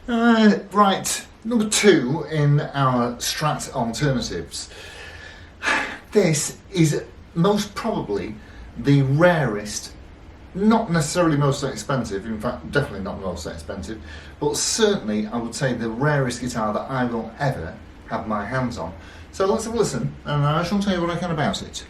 Right, number 2 in our Strat alternatives. This is most probably the rarest, not necessarily most expensive, in fact definitely not most expensive, but certainly I would say the rarest guitar that I will ever have my hands on. So let's have a listen and I shall tell you what I can about it.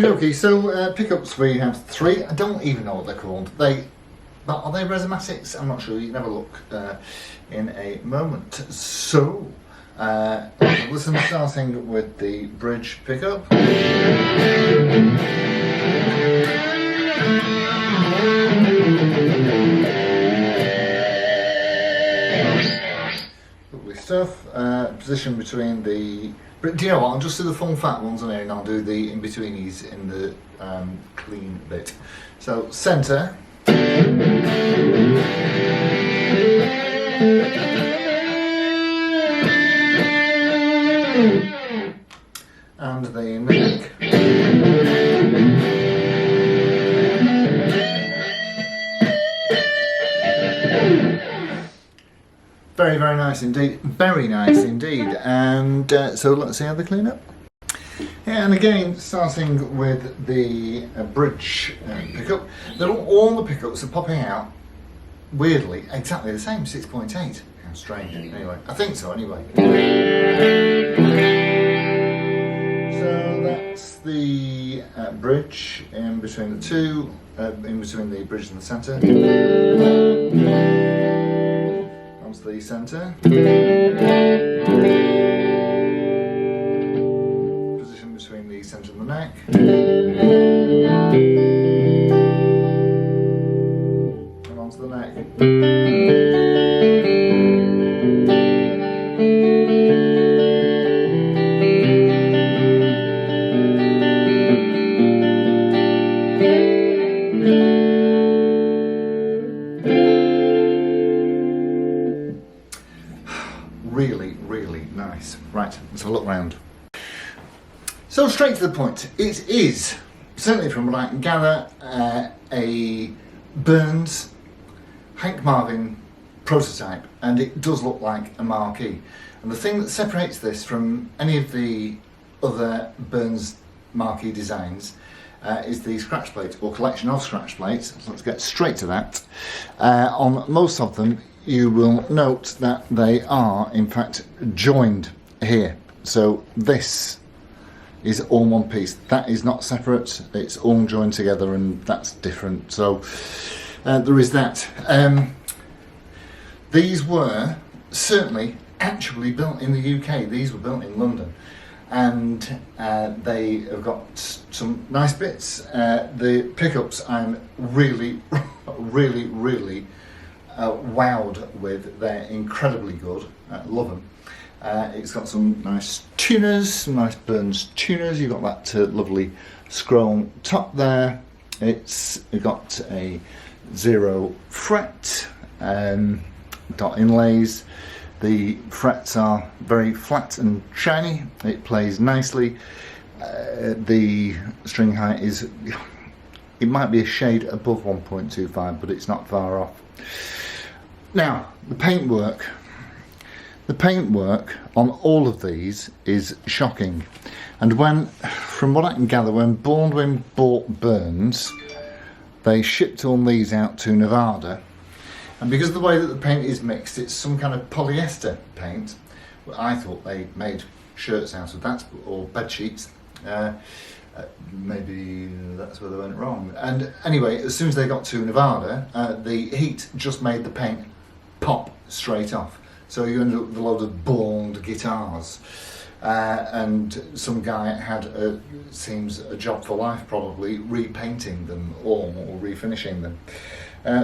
Okay, so pickups we have 3. I don't even know what they're called. Are they resomatics? I'm not sure. You can have a look in a moment. So listen, starting with the bridge pickup. Lovely stuff. Position between the... But do you know what, I'll just do the full fat ones on here and I'll do the in-betweenies in the clean bit. So, centre. And the neck. Very, very nice indeed. Very nice indeed. And so let's see how they clean up. Yeah, and again, starting with the bridge pickup, all the pickups are popping out, weirdly, exactly the same, 6.8. How strange. Anyway, I think so anyway. So that's the bridge in between the two, in between the bridge and the centre. Onto the centre. Position between the centre and the neck. And onto the neck. Really, really nice. Right, let's have a look round. So straight to the point, it is, certainly from what I can gather, a Burns Hank Marvin prototype, and it does look like a marquee. And the thing that separates this from any of the other Burns marquee designs is the scratch plate, or collection of scratch plates. So let's get straight to that. On most of them, you will note that they are in fact joined here. So this is all one piece. That is not separate, it's all joined together, and that's different. So there is that. These were certainly actually built in the UK. These were built in London, and they have got some nice bits. The pickups I'm really wowed with. They're incredibly good. Love them. It's got some nice tuners, some nice Burns tuners. You've got that lovely scroll top there. It's got a 0 fret, dot inlays. The frets are very flat and shiny. It plays nicely. The string height is, it might be a shade above 1.25, but it's not far off. Now, the paintwork. The paintwork on all of these is shocking. And from what I can gather, when Baldwin bought Burns, they shipped all these out to Nevada. And because of the way that the paint is mixed, it's some kind of polyester paint. I thought they made shirts out of that, or bed sheets. Maybe that's where they went wrong. And anyway, as soon as they got to Nevada, the heat just made the paint pop straight off. So you ended up with a load of bald guitars. And some guy had, seems a job for life probably, repainting them all or refinishing them.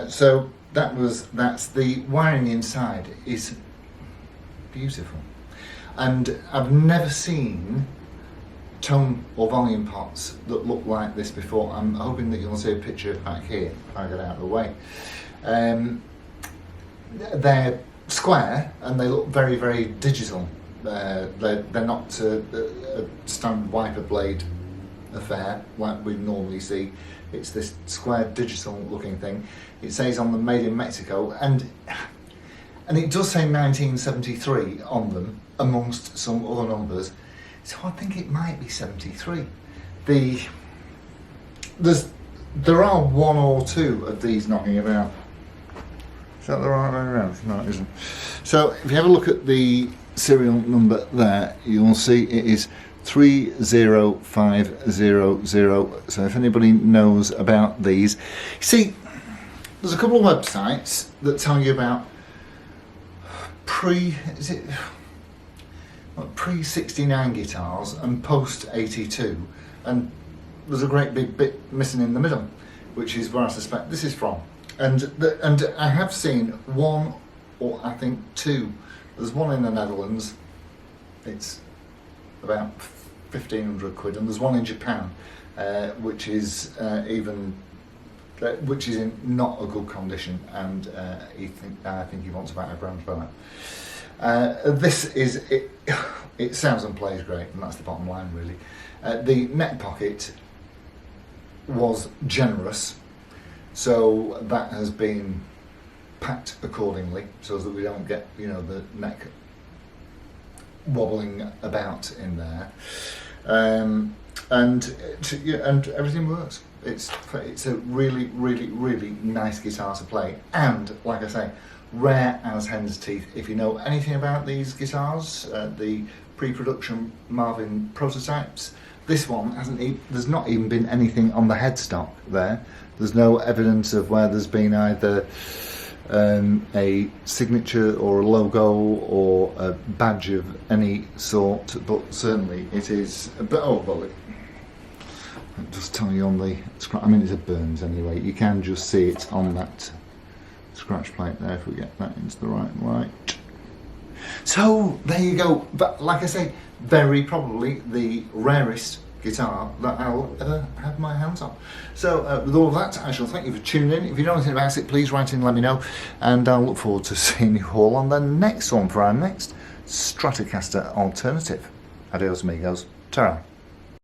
So that's the wiring inside is beautiful. And I've never seen tone or volume pots that look like this before. I'm hoping that you'll see a picture back here if I get out of the way. They're square and they look very, very digital. They're not a standard wiper blade affair like we normally see. It's this square digital looking thing. It says on them made in Mexico, and it does say 1973 on them amongst some other numbers. So I think it might be 73. There are one or two of these knocking about. Is that the right way around? No, it isn't. So if you have a look at the serial number there, you'll see it is 30500. So if anybody knows about these, see, there's a couple of websites that tell you about pre-69 guitars and post-82, and there's a great big bit missing in the middle, which is where I suspect this is from. And I have seen one, or I think two. There's one in the Netherlands. It's about 1,500 quid, and there's one in Japan, which is in not a good condition, and I think he wants about £1,000 for that. This is it. It sounds and plays great, and that's the bottom line, really. The neck pocket was generous, so that has been packed accordingly so that we don't get, you know, the neck wobbling about in there, and everything works. It's a really nice guitar to play, and like I say, rare as hen's teeth. If you know anything about these guitars, the pre-production Marvin prototypes, this one there's not even been anything on the headstock there. There's no evidence of where there's been either a signature or a logo or a badge of any sort, but certainly it is. But I'll just tell you on the scratch. I mean, it's a Burns anyway. You can just see it on that scratch plate there if we get that into the right light. So there you go. But like I say, very probably the rarest guitar that I'll ever have my hands on. So with all of that, I shall thank you for tuning in. If you know anything about it, please write in and let me know, and I'll look forward to seeing you all on the next one for our next Stratocaster alternative. Adios amigos. Ta-ra.